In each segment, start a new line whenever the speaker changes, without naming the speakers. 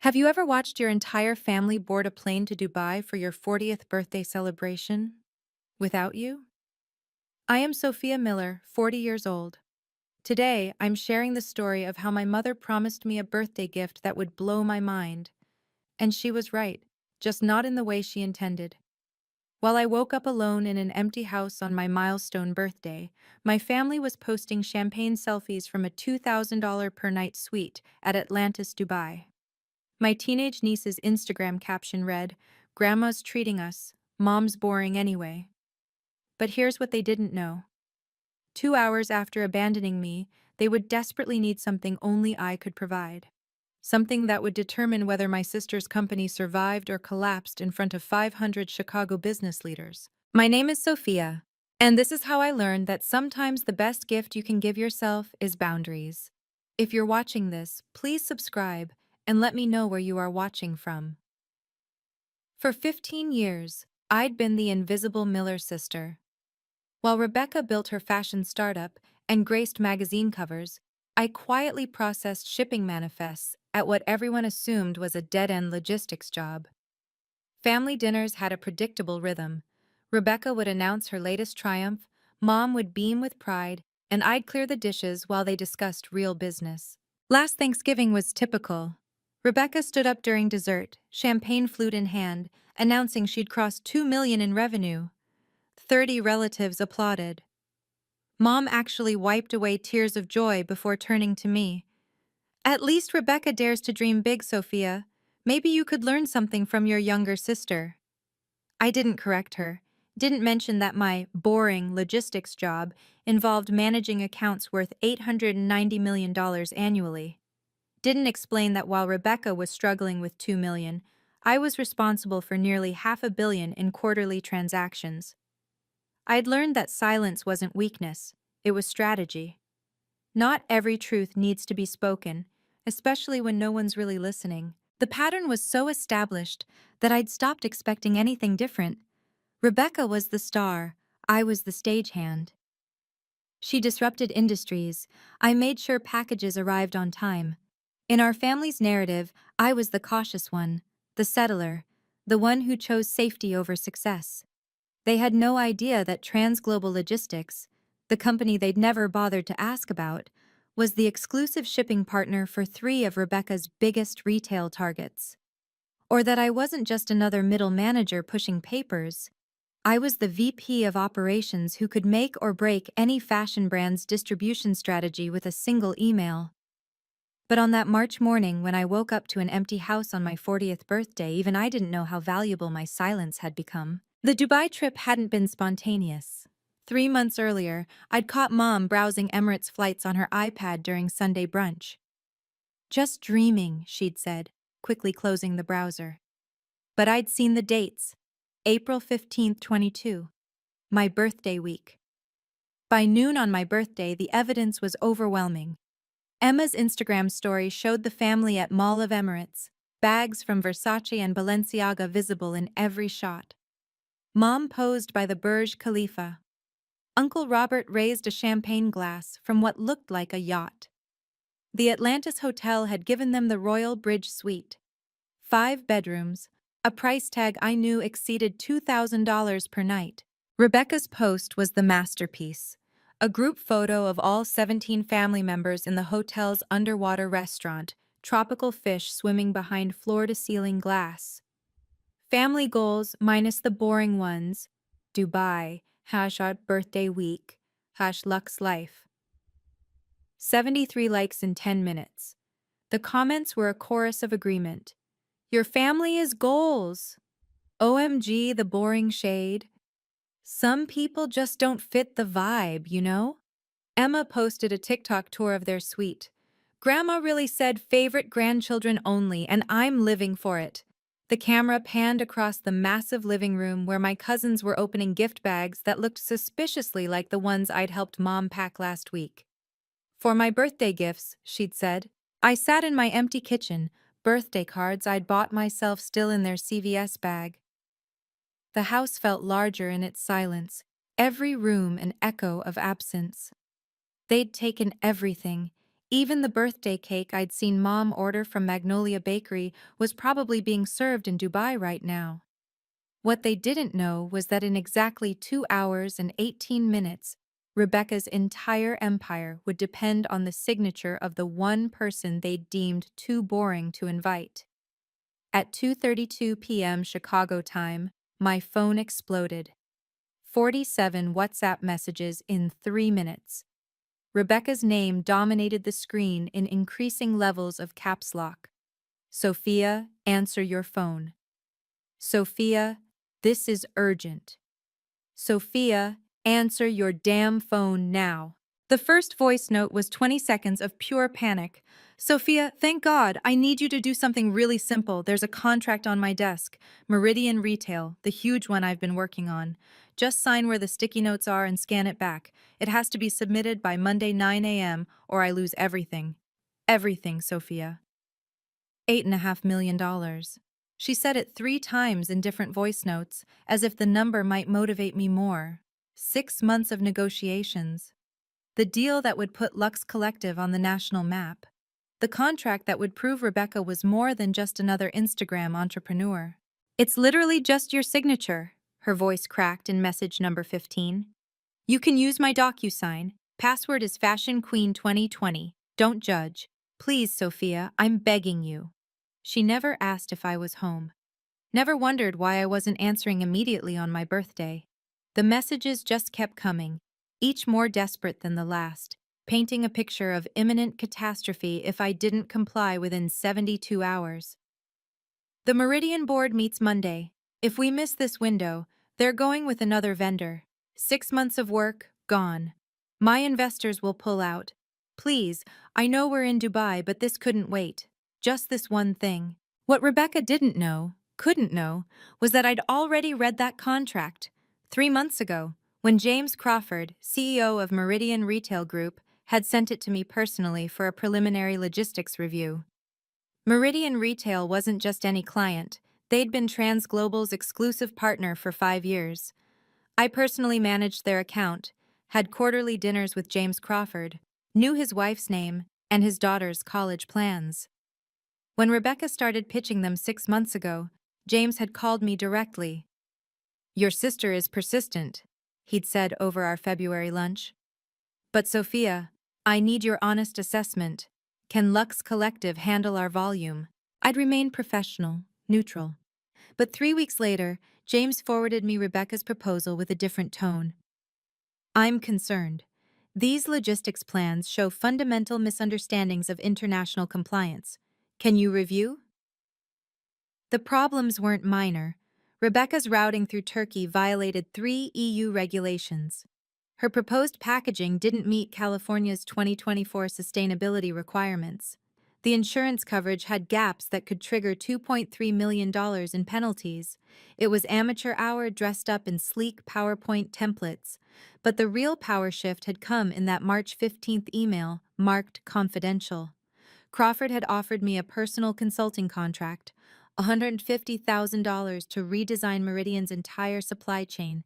Have you ever watched your entire family board a plane to Dubai for your 40th birthday celebration? Without you? I am Sophia Miller, 40 years old. Today, I'm sharing the story of how my mother promised me a birthday gift that would blow my mind. And she was right, just not in the way she intended. While I woke up alone in an empty house on my milestone birthday, my family was posting champagne selfies from a $2,000 per night suite at Atlantis, Dubai. My teenage niece's Instagram caption read, "Grandma's treating us, Mom's boring anyway." But here's what they didn't know. 2 hours after abandoning me, they would desperately need something only I could provide. Something that would determine whether my sister's company survived or collapsed in front of 500 Chicago business leaders. My name is Sophia, and this is how I learned that sometimes the best gift you can give yourself is boundaries. If you're watching this, please subscribe and let me know where you are watching from. For 15 years, I'd been the invisible Miller sister. While Rebecca built her fashion startup and graced magazine covers, I quietly processed shipping manifests at what everyone assumed was a dead-end logistics job. Family dinners had a predictable rhythm. Rebecca would announce her latest triumph, Mom would beam with pride, and I'd clear the dishes while they discussed real business. Last Thanksgiving was typical. Rebecca stood up during dessert, champagne flute in hand, announcing she'd crossed 2 million in revenue. 30 relatives applauded. Mom actually wiped away tears of joy before turning to me. "At least Rebecca dares to dream big, Sophia. Maybe you could learn something from your younger sister." I didn't correct her, didn't mention that my boring logistics job involved managing accounts worth $890 million annually. Didn't explain that while Rebecca was struggling with 2 million, I was responsible for nearly $500 million in quarterly transactions. I'd learned that silence wasn't weakness, it was strategy. Not every truth needs to be spoken, especially when no one's really listening. The pattern was so established that I'd stopped expecting anything different. Rebecca was the star, I was the stagehand. She disrupted industries, I made sure packages arrived on time. In our family's narrative, I was the cautious one, the settler, the one who chose safety over success. They had no idea that Transglobal Logistics, the company they'd never bothered to ask about, was the exclusive shipping partner for 3 of Rebecca's biggest retail targets. Or that I wasn't just another middle manager pushing papers. I was the VP of operations who could make or break any fashion brand's distribution strategy with a single email. But on that March morning when I woke up to an empty house on my 40th birthday, even I didn't know how valuable my silence had become. The Dubai trip hadn't been spontaneous. 3 months earlier, I'd caught Mom browsing Emirates flights on her iPad during Sunday brunch. "Just dreaming," she'd said, quickly closing the browser. But I'd seen the dates. April 15th, 22. My birthday week. By noon on my birthday, the evidence was overwhelming. Emma's Instagram story showed the family at Mall of Emirates, bags from Versace and Balenciaga visible in every shot. Mom posed by the Burj Khalifa. Uncle Robert raised a champagne glass from what looked like a yacht. The Atlantis Hotel had given them the Royal Bridge Suite. 5 bedrooms, a price tag I knew exceeded $2,000 per night. Rebecca's post was the masterpiece. A group photo of all 17 family members in the hotel's underwater restaurant, tropical fish swimming behind floor-to-ceiling glass. Family goals minus the boring ones. Dubai, # birthday week, # Lux Life. 73 likes in 10 minutes. The comments were a chorus of agreement. "Your family is goals." "OMG, the boring shade." "Some people just don't fit the vibe, you know?" Emma posted a TikTok tour of their suite. "Grandma really said favorite grandchildren only, and I'm living for it." The camera panned across the massive living room where my cousins were opening gift bags that looked suspiciously like the ones I'd helped Mom pack last week. "For my birthday gifts," she'd said. I sat in my empty kitchen, birthday cards I'd bought myself still in their CVS bag. The house felt larger in its silence, every room an echo of absence. They'd taken everything, Even the birthday cake I'd seen Mom order from Magnolia Bakery was probably being served in Dubai right now. What they didn't know was that in exactly 2 hours and 18 minutes, Rebecca's entire empire would depend on the signature of the one person they'd deemed too boring to invite. At 2:32 p.m. Chicago time, my phone exploded. 47 WhatsApp messages in 3 minutes. Rebecca's name dominated the screen in increasing levels of caps lock. Sophia, answer your phone. Sophia, this is urgent. Sophia, answer your damn phone now. The first voice note was 20 seconds of pure panic. Sophia, thank God, I need you to do something really simple. There's a contract on my desk. Meridian Retail, the huge one I've been working on. Just sign where the sticky notes are and scan it back. It has to be submitted by Monday 9 a.m. or I lose everything. Everything, Sophia. $8.5 million. She said it 3 times in different voice notes, as if the number might motivate me more. 6 months of negotiations. The deal that would put Lux Collective on the national map. The contract that would prove Rebecca was more than just another Instagram entrepreneur. It's literally just your signature, her voice cracked in message number 15. You can use my DocuSign. Password is Fashion Queen 2020. Don't judge. Please, Sophia, I'm begging you. She never asked if I was home. Never wondered why I wasn't answering immediately on my birthday. The messages just kept coming, each more desperate than the last, painting a picture of imminent catastrophe if I didn't comply within 72 hours. The Meridian board meets Monday. If we miss this window, they're going with another vendor. 6 months of work, gone. My investors will pull out. Please, I know we're in Dubai, but this couldn't wait. Just this one thing. What Rebecca didn't know, couldn't know, was that I'd already read that contract 3 months ago, when James Crawford, CEO of Meridian Retail Group, had sent it to me personally for a preliminary logistics review. Meridian Retail wasn't just any client, they'd been TransGlobal's exclusive partner for 5 years. I personally managed their account, had quarterly dinners with James Crawford, knew his wife's name, and his daughter's college plans. When Rebecca started pitching them 6 months ago, James had called me directly. Your sister is persistent, he'd said over our February lunch. But Sophia, I need your honest assessment. Can Lux Collective handle our volume? I'd remained professional, neutral. But 3 weeks later, James forwarded me Rebecca's proposal with a different tone. I'm concerned. These logistics plans show fundamental misunderstandings of international compliance. Can you review? The problems weren't minor. Rebecca's routing through Turkey violated 3 EU regulations. Her proposed packaging didn't meet California's 2024 sustainability requirements. The insurance coverage had gaps that could trigger $2.3 million in penalties. It was amateur hour dressed up in sleek PowerPoint templates. But the real power shift had come in that March 15th email, marked confidential. Crawford had offered me a personal consulting contract, $150,000 to redesign Meridian's entire supply chain,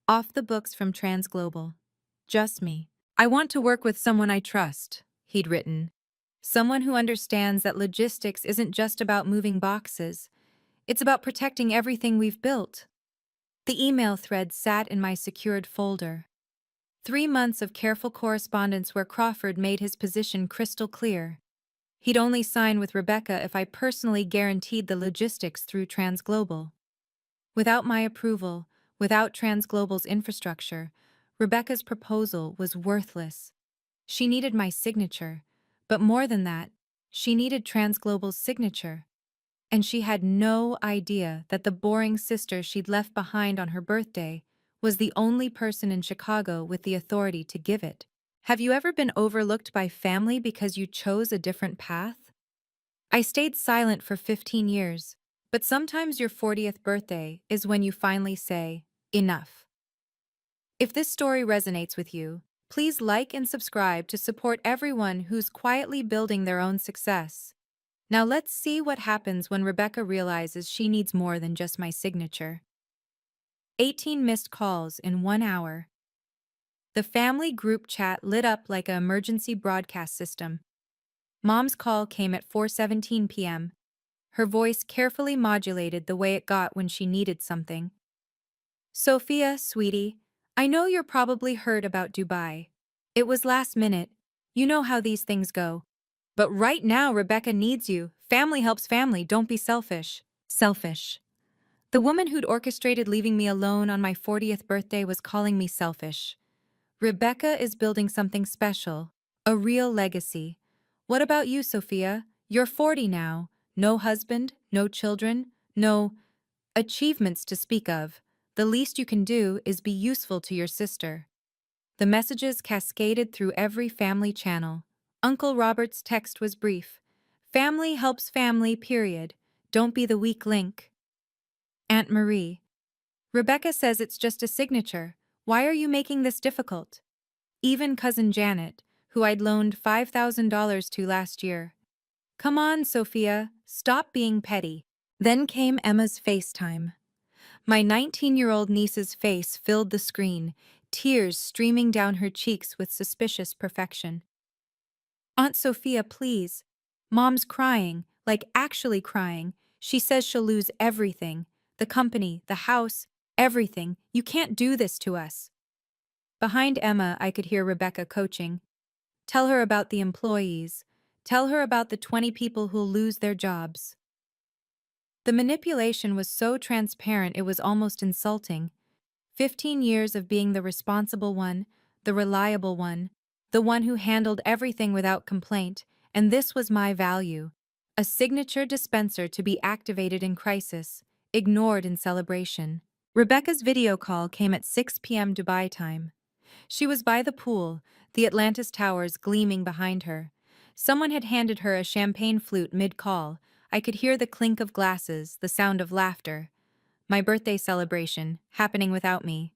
off the books from TransGlobal. Just me. I want to work with someone I trust, he'd written. Someone who understands that logistics isn't just about moving boxes. It's about protecting everything we've built. The email thread sat in my secured folder. 3 months of careful correspondence where Crawford made his position crystal clear. He'd only sign with Rebecca if I personally guaranteed the logistics through TransGlobal. Without my approval, without TransGlobal's infrastructure, Rebecca's proposal was worthless. She needed my signature, but more than that, she needed TransGlobal's signature. And she had no idea that the boring sister she'd left behind on her birthday was the only person in Chicago with the authority to give it. Have you ever been overlooked by family because you chose a different path? I stayed silent for 15 years, but sometimes your 40th birthday is when you finally say, enough. If this story resonates with you, please like and subscribe to support everyone who's quietly building their own success. Now let's see what happens when Rebecca realizes she needs more than just my signature. 18 missed calls in 1 hour. The family group chat lit up like an emergency broadcast system. Mom's call came at 4:17 p.m., her voice carefully modulated the way it got when she needed something. Sophia, sweetie, I know you're probably heard about Dubai. It was last minute. You know how these things go. But right now, Rebecca needs you. Family helps family, don't be selfish. Selfish. The woman who'd orchestrated leaving me alone on my 40th birthday was calling me selfish. Rebecca is building something special, a real legacy. What about you, Sophia? You're 40 now. No husband, no children, no achievements to speak of. The least you can do is be useful to your sister. The messages cascaded through every family channel. Uncle Robert's text was brief. Family helps family, period. Don't be the weak link. Aunt Marie. Rebecca says it's just a signature. Why are you making this difficult? Even Cousin Janet, who I'd loaned $5,000 to last year. Come on, Sophia, stop being petty. Then came Emma's FaceTime. My 19-year-old niece's face filled the screen, tears streaming down her cheeks with suspicious perfection. Aunt Sophia, please. Mom's crying, like actually crying. She says she'll lose everything. The company, the house, everything. You can't do this to us. Behind Emma, I could hear Rebecca coaching. Tell her about the employees. Tell her about the 20 people who'll lose their jobs. The manipulation was so transparent it was almost insulting. 15 years of being the responsible one, the reliable one, the one who handled everything without complaint, and this was my value. A signature dispenser to be activated in crisis, ignored in celebration. Rebecca's video call came at 6 p.m. Dubai time. She was by the pool, the Atlantis Towers gleaming behind her. Someone had handed her a champagne flute mid-call. I could hear the clink of glasses, the sound of laughter. My birthday celebration, happening without me.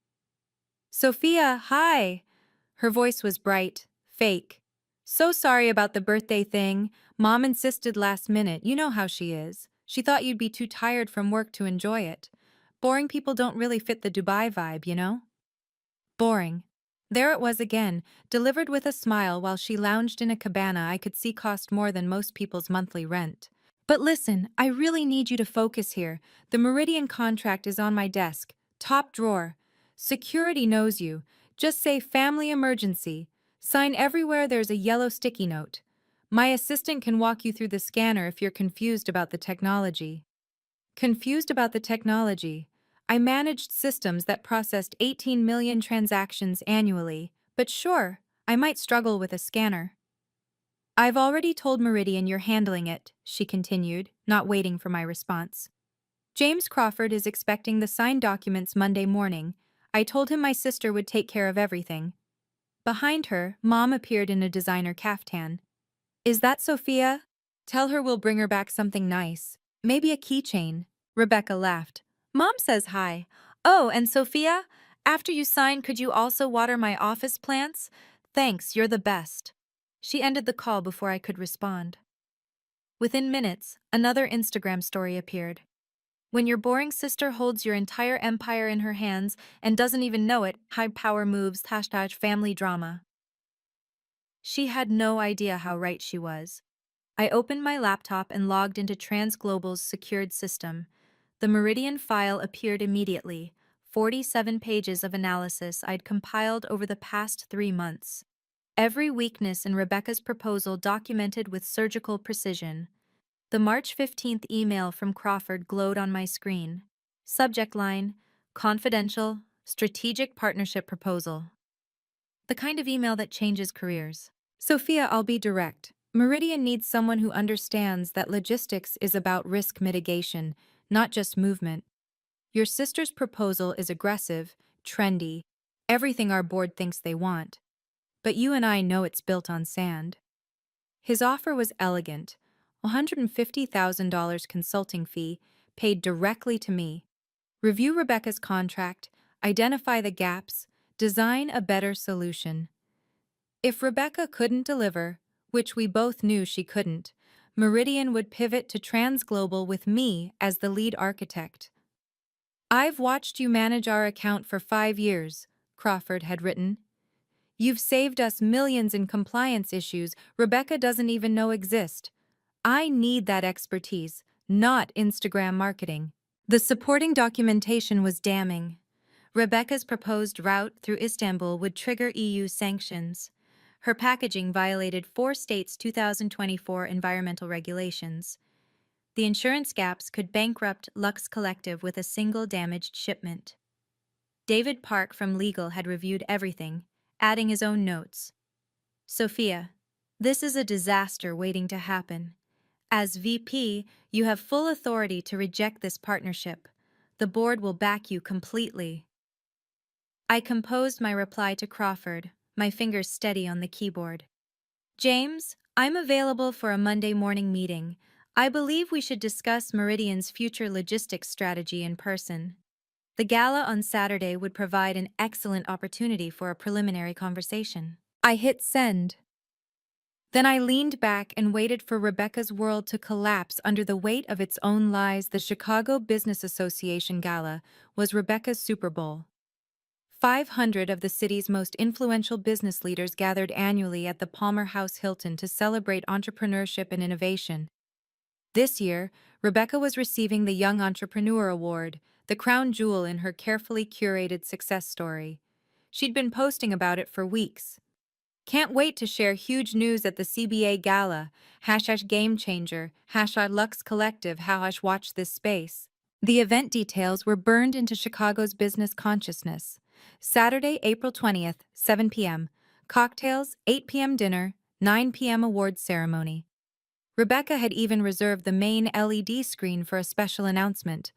Sophia, hi! Her voice was bright, fake. So sorry about the birthday thing. Mom insisted last minute, you know how she is. She thought you'd be too tired from work to enjoy it. Boring people don't really fit the Dubai vibe, you know? Boring. There it was again, delivered with a smile while she lounged in a cabana I could see cost more than most people's monthly rent. But listen, I really need you to focus here. The Meridian contract is on my desk. Top drawer. Security knows you. Just say family emergency. Sign everywhere there's a yellow sticky note. My assistant can walk you through the scanner if you're confused about the technology. Confused about the technology. I managed systems that processed 18 million transactions annually, but sure, I might struggle with a scanner. I've already told Meridian you're handling it, she continued, not waiting for my response. James Crawford is expecting the signed documents Monday morning. I told him my sister would take care of everything. Behind her, Mom appeared in a designer caftan. Is that Sophia? Tell her we'll bring her back something nice. Maybe a keychain. Rebecca laughed. Mom says hi. Oh, and Sophia? After you sign, could you also water my office plants? Thanks, you're the best. She ended the call before I could respond. Within minutes, another Instagram story appeared. When your boring sister holds your entire empire in her hands and doesn't even know it, high power moves, hashtag family drama. She had no idea how right she was. I opened my laptop and logged into TransGlobal's secured system. The Meridian file appeared immediately, 47 pages of analysis I'd compiled over the past 3 months. Every weakness in Rebecca's proposal documented with surgical precision. The March 15th email from Crawford glowed on my screen. Subject line, confidential, strategic partnership proposal. The kind of email that changes careers. Sophia, I'll be direct. Meridian needs someone who understands that logistics is about risk mitigation, not just movement. Your sister's proposal is aggressive, trendy, everything our board thinks they want. But you and I know it's built on sand. His offer was elegant, $150,000 consulting fee, paid directly to me. Review Rebecca's contract, identify the gaps, design a better solution. If Rebecca couldn't deliver, which we both knew she couldn't, Meridian would pivot to TransGlobal with me as the lead architect. I've watched you manage our account for 5 years, Crawford had written. You've saved us millions in compliance issues Rebecca doesn't even know exist. I need that expertise, not Instagram marketing. The supporting documentation was damning. Rebecca's proposed route through Istanbul would trigger EU sanctions. Her packaging violated 4 states' 2024 environmental regulations. The insurance gaps could bankrupt Lux Collective with a single damaged shipment. David Park from Legal had reviewed everything, adding his own notes. Sophia, this is a disaster waiting to happen. As VP, you have full authority to reject this partnership. The board will back you completely. I composed my reply to Crawford, my fingers steady on the keyboard. James, I'm available for a Monday morning meeting. I believe we should discuss Meridian's future logistics strategy in person. The gala on Saturday would provide an excellent opportunity for a preliminary conversation. I hit send. Then I leaned back and waited for Rebecca's world to collapse under the weight of its own lies. The Chicago Business Association Gala was Rebecca's Super Bowl. 500 of the city's most influential business leaders gathered annually at the Palmer House Hilton to celebrate entrepreneurship and innovation. This year, Rebecca was receiving the Young Entrepreneur Award, the crown jewel in her carefully curated success story. She'd been posting about it for weeks. Can't wait to share huge news at the CBA Gala, #Game Changer, #Lux Collective, #Watch This Space. The event details were burned into Chicago's business consciousness. Saturday, April 20th, 7 p.m. Cocktails, 8 p.m. dinner, 9 p.m. awards ceremony. Rebecca had even reserved the main LED screen for a special announcement.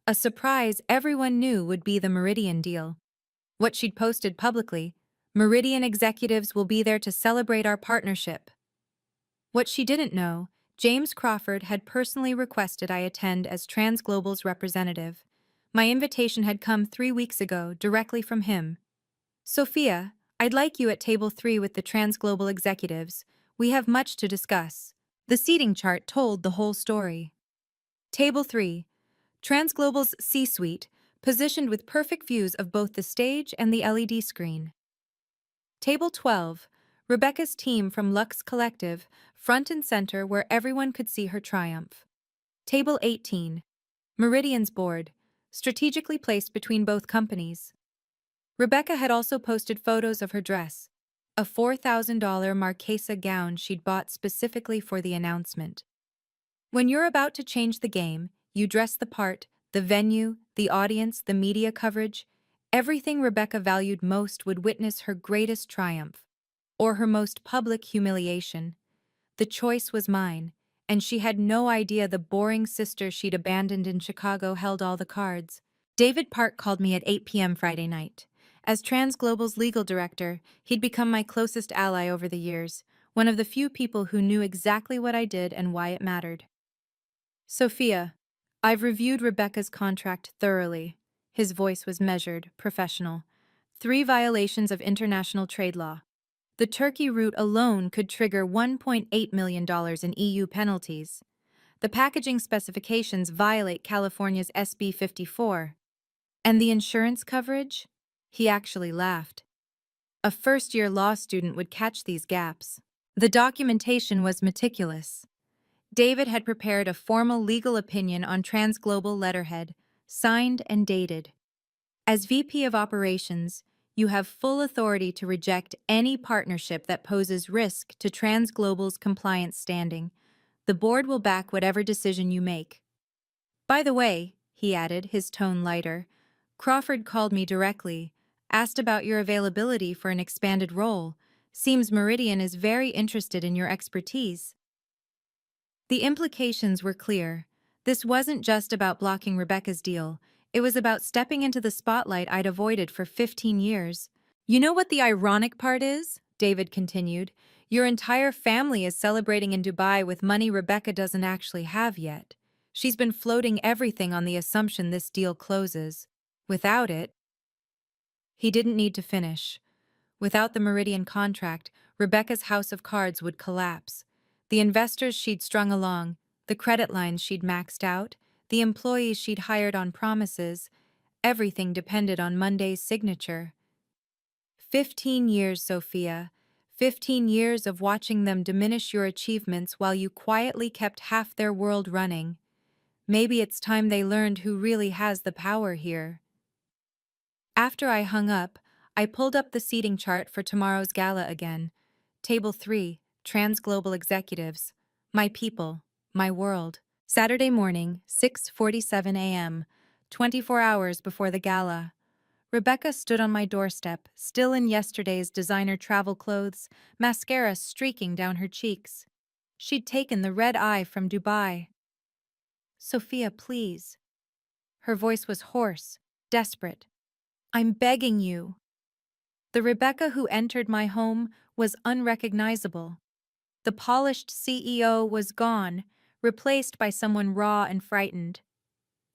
A surprise everyone knew would be the Meridian deal. What she'd posted publicly, Meridian executives will be there to celebrate our partnership. What she didn't know, James Crawford had personally requested I attend as TransGlobal's representative. My invitation had come 3 weeks ago, directly from him. Sophia, I'd like you at table 3 with the TransGlobal executives. We have much to discuss. The seating chart told the whole story. Table 3. TransGlobal's C-suite, positioned with perfect views of both the stage and the LED screen. Table 12. Rebecca's team from Lux Collective, front and center where everyone could see her triumph. Table 18. Meridian's board, strategically placed between both companies. Rebecca had also posted photos of her dress, a $4,000 Marquesa gown she'd bought specifically for the announcement. When you're about to change the game, you dress the part, the venue, the audience, the media coverage. Everything Rebecca valued most would witness her greatest triumph, or her most public humiliation. The choice was mine, and she had no idea the boring sister she'd abandoned in Chicago held all the cards. David Park called me at 8 p.m. Friday night. As TransGlobal's legal director, he'd become my closest ally over the years, one of the few people who knew exactly what I did and why it mattered. Sophia, I've reviewed Rebecca's contract thoroughly. His voice was measured, professional. 3 violations of international trade law. The Turkey route alone could trigger $1.8 million in EU penalties. The packaging specifications violate California's SB 54. And the insurance coverage? He actually laughed. A first-year law student would catch these gaps. The documentation was meticulous. David had prepared a formal legal opinion on TransGlobal letterhead, signed and dated. As VP of Operations, you have full authority to reject any partnership that poses risk to TransGlobal's compliance standing. The board will back whatever decision you make. By the way, he added, his tone lighter, Crawford called me directly, asked about your availability for an expanded role. Seems Meridian is very interested in your expertise. The implications were clear. This wasn't just about blocking Rebecca's deal. It was about stepping into the spotlight I'd avoided for 15 years. You know what the ironic part is? David continued. Your entire family is celebrating in Dubai with money Rebecca doesn't actually have yet. She's been floating everything on the assumption this deal closes. Without it, he didn't need to finish. Without the Meridian contract, Rebecca's house of cards would collapse. The investors she'd strung along, the credit lines she'd maxed out, the employees she'd hired on promises, everything depended on Monday's signature. 15 years, Sophia. 15 years of watching them diminish your achievements while you quietly kept half their world running. Maybe it's time they learned who really has the power here. After I hung up, I pulled up the seating chart for tomorrow's gala again. Table 3, Trans-Global Executives. My people, my world. Saturday morning, 6:47 a.m., 24 hours before the gala. Rebecca stood on my doorstep, still in yesterday's designer travel clothes, mascara streaking down her cheeks. She'd taken the red eye from Dubai. Sophia, please. Her voice was hoarse, desperate. I'm begging you. The Rebecca who entered my home was unrecognizable. The polished CEO was gone, replaced by someone raw and frightened.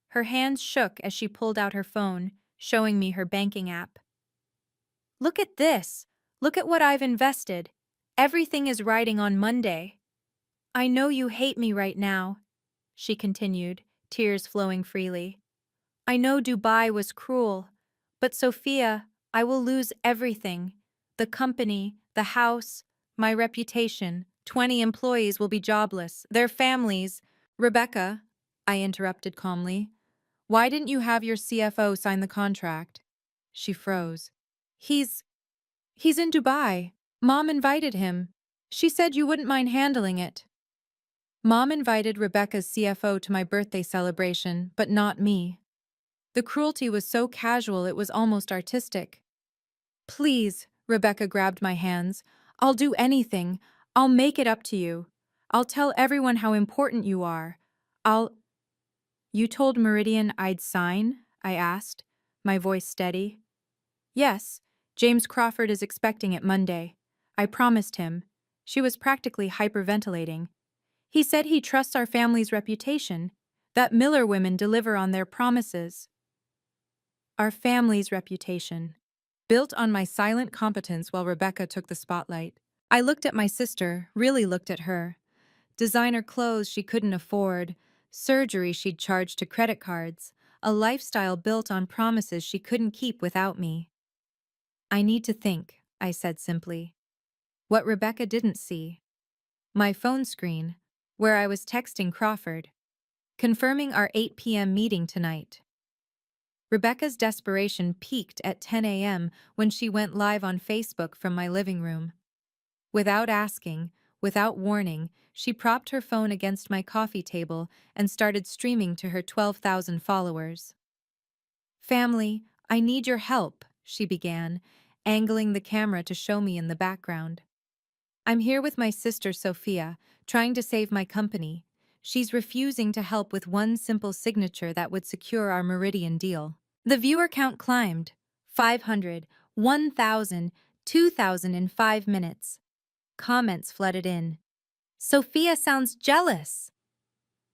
Her hands shook as she pulled out her phone, showing me her banking app. Look at this. Look at what I've invested. Everything is riding on Monday. I know you hate me right now, she continued, tears flowing freely. I know Dubai was cruel, but Sophia, I will lose everything. The company, the house, my reputation. 20 employees will be jobless, their families. Rebecca, I interrupted calmly, why didn't you have your CFO sign the contract? She froze. He's in Dubai. Mom invited him. She said you wouldn't mind handling it. Mom invited Rebecca's CFO to my birthday celebration, but not me. The cruelty was so casual it was almost artistic. Please, Rebecca grabbed my hands. I'll do anything. I'll make it up to you. I'll tell everyone how important you are. You told Meridian I'd sign? I asked, my voice steady. Yes, James Crawford is expecting it Monday. I promised him. She was practically hyperventilating. He said he trusts our family's reputation, that Miller women deliver on their promises. Our family's reputation. Built on my silent competence while Rebecca took the spotlight. I looked at my sister, really looked at her. Designer clothes she couldn't afford, surgery she'd charged to credit cards, a lifestyle built on promises she couldn't keep without me. I need to think, I said simply. What Rebecca didn't see. My phone screen, where I was texting Crawford, confirming our 8 p.m. meeting tonight. Rebecca's desperation peaked at 10 a.m. when she went live on Facebook from my living room. Without asking, without warning, she propped her phone against my coffee table and started streaming to her 12,000 followers. Family, I need your help, she began, angling the camera to show me in the background. I'm here with my sister Sophia, trying to save my company. She's refusing to help with one simple signature that would secure our Meridian deal. The viewer count climbed. 500, 1,000, 2,000 in 5 minutes. Comments flooded in. Sophia sounds jealous.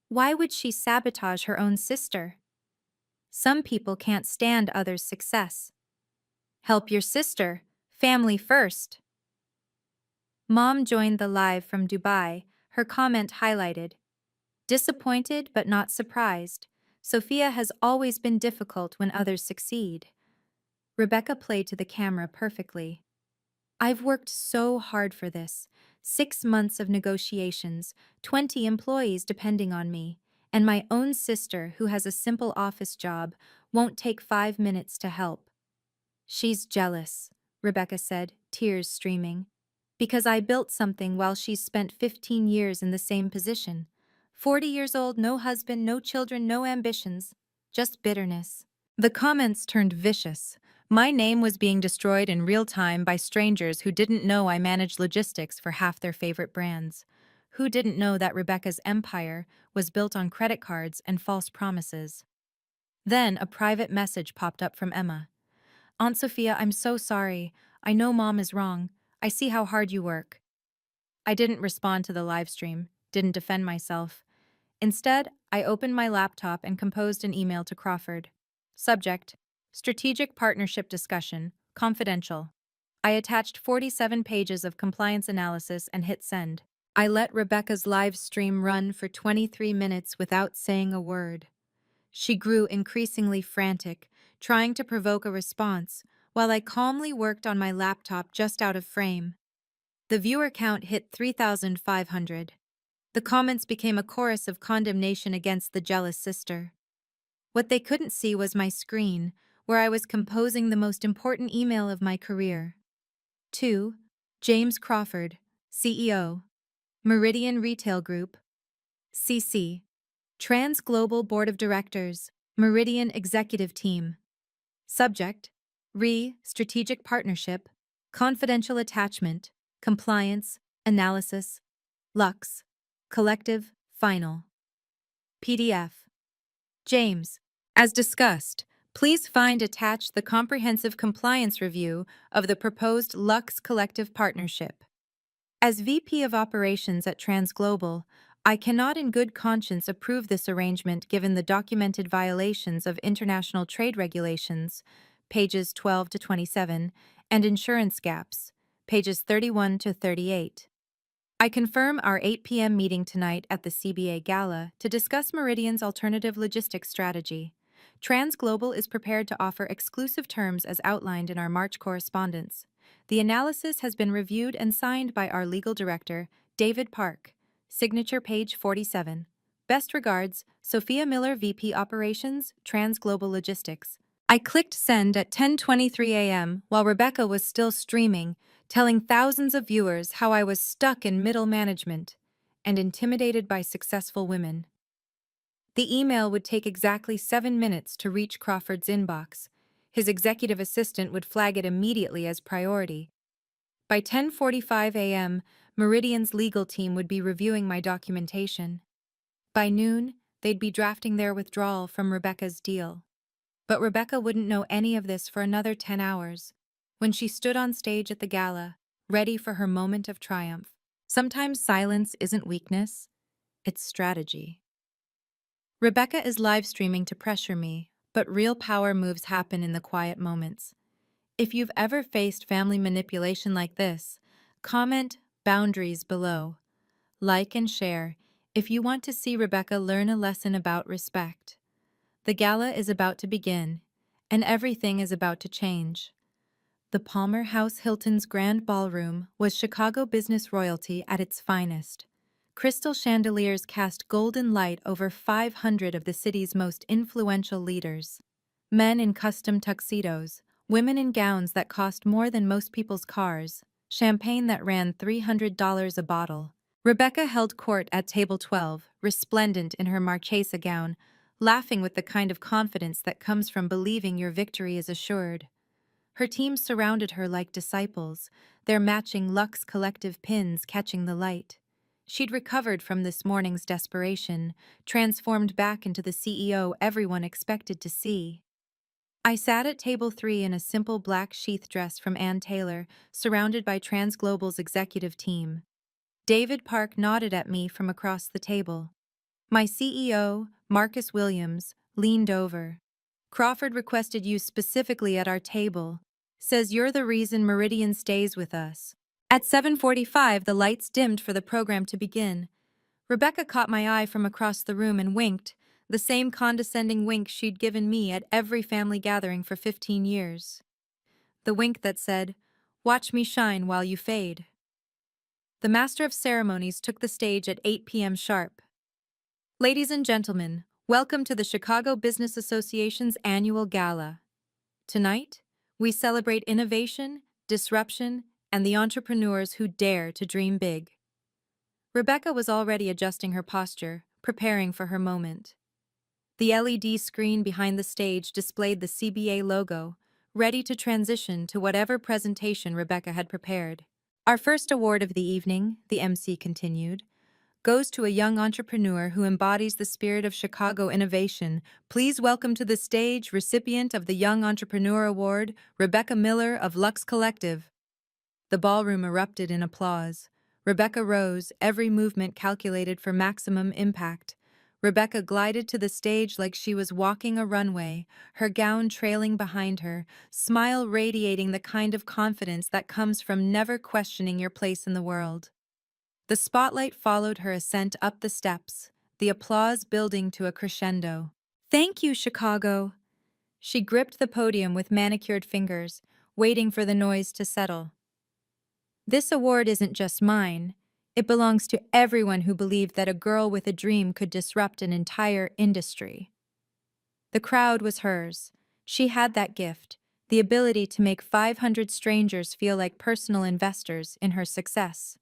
Why would she sabotage her own sister? Some people can't stand others' success. Help your sister. Family first. Mom joined the live from Dubai, her comment highlighted. Disappointed but not surprised. Sophia has always been difficult when others succeed. Rebecca played to the camera perfectly. I've worked so hard for this. 6 months of negotiations, 20 employees depending on me, and my own sister, who has a simple office job, won't take 5 minutes to help. She's jealous, Rebecca said, tears streaming. Because I built something while she's spent 15 years in the same position. 40 years old, no husband, no children, no ambitions, just bitterness. The comments turned vicious. My name was being destroyed in real time by strangers who didn't know I managed logistics for half their favorite brands. Who didn't know that Rebecca's empire was built on credit cards and false promises. Then a private message popped up from Emma. Aunt Sophia, I'm so sorry. I know Mom is wrong. I see how hard you work. I didn't respond to the live stream, didn't defend myself. Instead, I opened my laptop and composed an email to Crawford. Subject: Strategic Partnership Discussion, Confidential. I attached 47 pages of compliance analysis and hit send. I let Rebecca's live stream run for 23 minutes without saying a word. She grew increasingly frantic, trying to provoke a response, while I calmly worked on my laptop just out of frame. The viewer count hit 3,500. The comments became a chorus of condemnation against the jealous sister. What they couldn't see was my screen, where I was composing the most important email of my career. To James Crawford, CEO, Meridian Retail Group, CC, Trans Global Board of Directors, Meridian Executive Team. Subject: Strategic Partnership, Confidential Attachment, Compliance, Analysis, Lux, Collective, Final. PDF. James, as discussed, please find attached the comprehensive compliance review of the proposed Lux Collective Partnership. As VP of Operations at TransGlobal, I cannot in good conscience approve this arrangement given the documented violations of international trade regulations, pages 12 to 27, and insurance gaps, pages 31 to 38. I confirm our 8 p.m. meeting tonight at the CBA Gala to discuss Meridian's alternative logistics strategy. TransGlobal is prepared to offer exclusive terms as outlined in our March correspondence. The analysis has been reviewed and signed by our legal director, David Park. Signature page 47. Best regards, Sophia Miller, VP Operations, TransGlobal Logistics. I clicked send at 10:23 a.m. while Rebecca was still streaming, telling thousands of viewers how I was stuck in middle management and intimidated by successful women. The email would take exactly 7 minutes to reach Crawford's inbox. His executive assistant would flag it immediately as priority. By 10:45 a.m., Meridian's legal team would be reviewing my documentation. By noon, they'd be drafting their withdrawal from Rebecca's deal. But Rebecca wouldn't know any of this for another 10 hours, when she stood on stage at the gala, ready for her moment of triumph. Sometimes silence isn't weakness, it's strategy. Rebecca is live streaming to pressure me, but real power moves happen in the quiet moments. If you've ever faced family manipulation like this, comment boundaries below. Like and share if you want to see Rebecca learn a lesson about respect. The gala is about to begin, and everything is about to change. The Palmer House Hilton's Grand Ballroom was Chicago business royalty at its finest. Crystal chandeliers cast golden light over 500 of the city's most influential leaders. Men in custom tuxedos, women in gowns that cost more than most people's cars, champagne that ran $300 a bottle. Rebecca held court at table 12, resplendent in her Marchesa gown, laughing with the kind of confidence that comes from believing your victory is assured. Her team surrounded her like disciples, their matching Lux Collective pins catching the light. She'd recovered from this morning's desperation, transformed back into the CEO everyone expected to see. I sat at table 3 in a simple black sheath dress from Ann Taylor, surrounded by TransGlobal's executive team. David Park nodded at me from across the table. My CEO, Marcus Williams, leaned over. Crawford requested you specifically at our table. Says you're the reason Meridian stays with us. At 7:45, the lights dimmed for the program to begin. Rebecca caught my eye from across the room and winked, the same condescending wink she'd given me at every family gathering for 15 years. The wink that said, "Watch me shine while you fade." The Master of Ceremonies took the stage at 8 p.m. sharp. Ladies and gentlemen, welcome to the Chicago Business Association's annual gala. Tonight, we celebrate innovation, disruption, and the entrepreneurs who dare to dream big. Rebecca was already adjusting her posture, preparing for her moment. The LED screen behind the stage displayed the CBA logo, ready to transition to whatever presentation Rebecca had prepared. Our first award of the evening, the MC continued, goes to a young entrepreneur who embodies the spirit of Chicago innovation. Please welcome to the stage recipient of the Young Entrepreneur Award, Rebecca Miller of Lux Collective. The ballroom erupted in applause. Rebecca rose, every movement calculated for maximum impact. Rebecca glided to the stage like she was walking a runway, her gown trailing behind her, smile radiating the kind of confidence that comes from never questioning your place in the world. The spotlight followed her ascent up the steps, the applause building to a crescendo. "Thank you, Chicago." She gripped the podium with manicured fingers, waiting for the noise to settle. This award isn't just mine. It belongs to everyone who believed that a girl with a dream could disrupt an entire industry. The crowd was hers. She had that gift, the ability to make 500 strangers feel like personal investors in her success.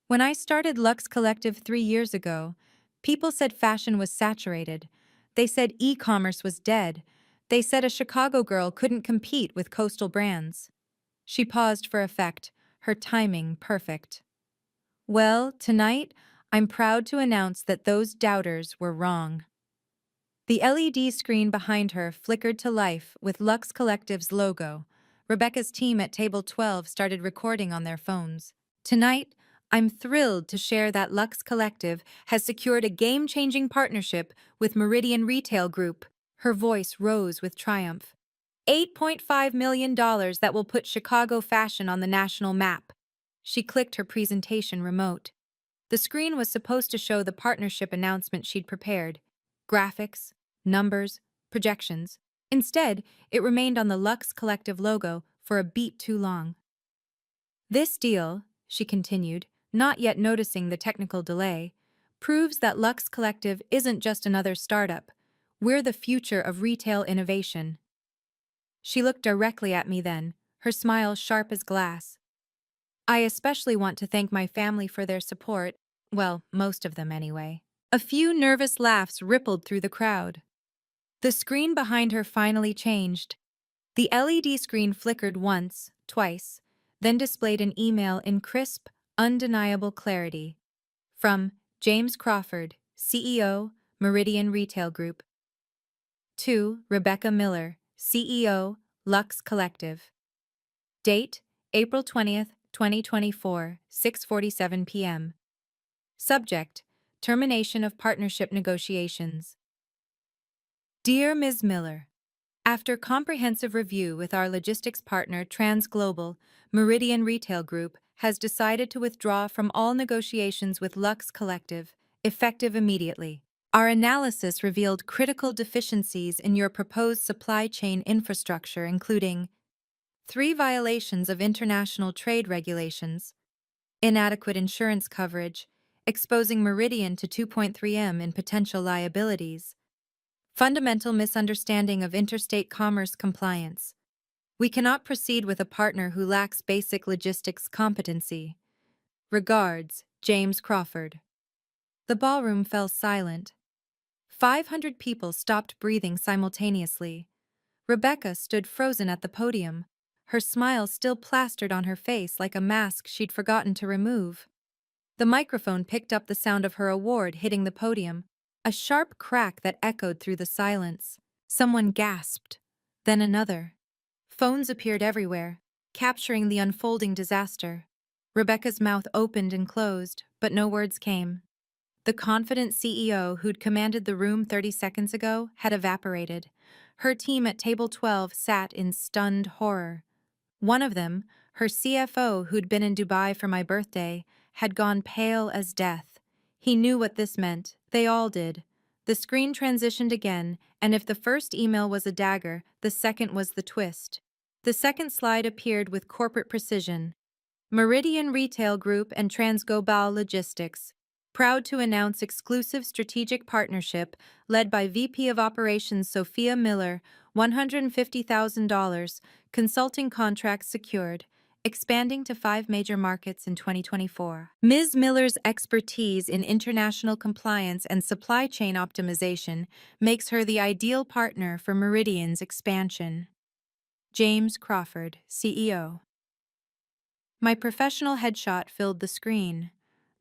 When I started Lux Collective 3 years ago, people said fashion was saturated. They said e-commerce was dead. They said a Chicago girl couldn't compete with coastal brands. She paused for effect, her timing perfect. Well, tonight, I'm proud to announce that those doubters were wrong. The LED screen behind her flickered to life with Lux Collective's logo. Rebecca's team at Table 12 started recording on their phones. Tonight, I'm thrilled to share that Lux Collective has secured a game-changing partnership with Meridian Retail Group. Her voice rose with triumph. $8.5 million that will put Chicago fashion on the national map. She clicked her presentation remote. The screen was supposed to show the partnership announcement she'd prepared. Graphics, numbers, projections. Instead, it remained on the Lux Collective logo for a beat too long. This deal, she continued, not yet noticing the technical delay, proves that Lux Collective isn't just another startup. We're the future of retail innovation. She looked directly at me then, her smile sharp as glass. I especially want to thank my family for their support, well, most of them anyway. A few nervous laughs rippled through the crowd. The screen behind her finally changed. The LED screen flickered once, twice, then displayed an email in crisp, undeniable clarity. From James Crawford, CEO, Meridian Retail Group. To Rebecca Miller, CEO, Lux Collective. Date, April 20th, 2024, 6:47 p.m. Subject, termination of partnership negotiations. Dear Ms. Miller, after comprehensive review with our logistics partner TransGlobal, Meridian Retail Group has decided to withdraw from all negotiations with Lux Collective, effective immediately. Our analysis revealed critical deficiencies in your proposed supply chain infrastructure, including 3 violations of international trade regulations, inadequate insurance coverage, exposing Meridian to 2.3M in potential liabilities, fundamental misunderstanding of interstate commerce compliance. We cannot proceed with a partner who lacks basic logistics competency. Regards, James Crawford. The ballroom fell silent. 500 people stopped breathing simultaneously. Rebecca stood frozen at the podium, her smile still plastered on her face like a mask she'd forgotten to remove. The microphone picked up the sound of her award hitting the podium, a sharp crack that echoed through the silence. Someone gasped, then another. Phones appeared everywhere, capturing the unfolding disaster. Rebecca's mouth opened and closed, but no words came. The confident CEO who'd commanded the room 30 seconds ago had evaporated. Her team at Table 12 sat in stunned horror. One of them, her CFO who'd been in Dubai for my birthday, had gone pale as death. He knew what this meant. They all did. The screen transitioned again, and if the first email was a dagger, the second was the twist. The second slide appeared with corporate precision. Meridian Retail Group and TransGlobal Logistics, proud to announce exclusive strategic partnership led by VP of Operations Sophia Miller, $150,000, consulting contracts secured, expanding to 5 major markets in 2024. Ms. Miller's expertise in international compliance and supply chain optimization makes her the ideal partner for Meridian's expansion. James Crawford, CEO. My professional headshot filled the screen,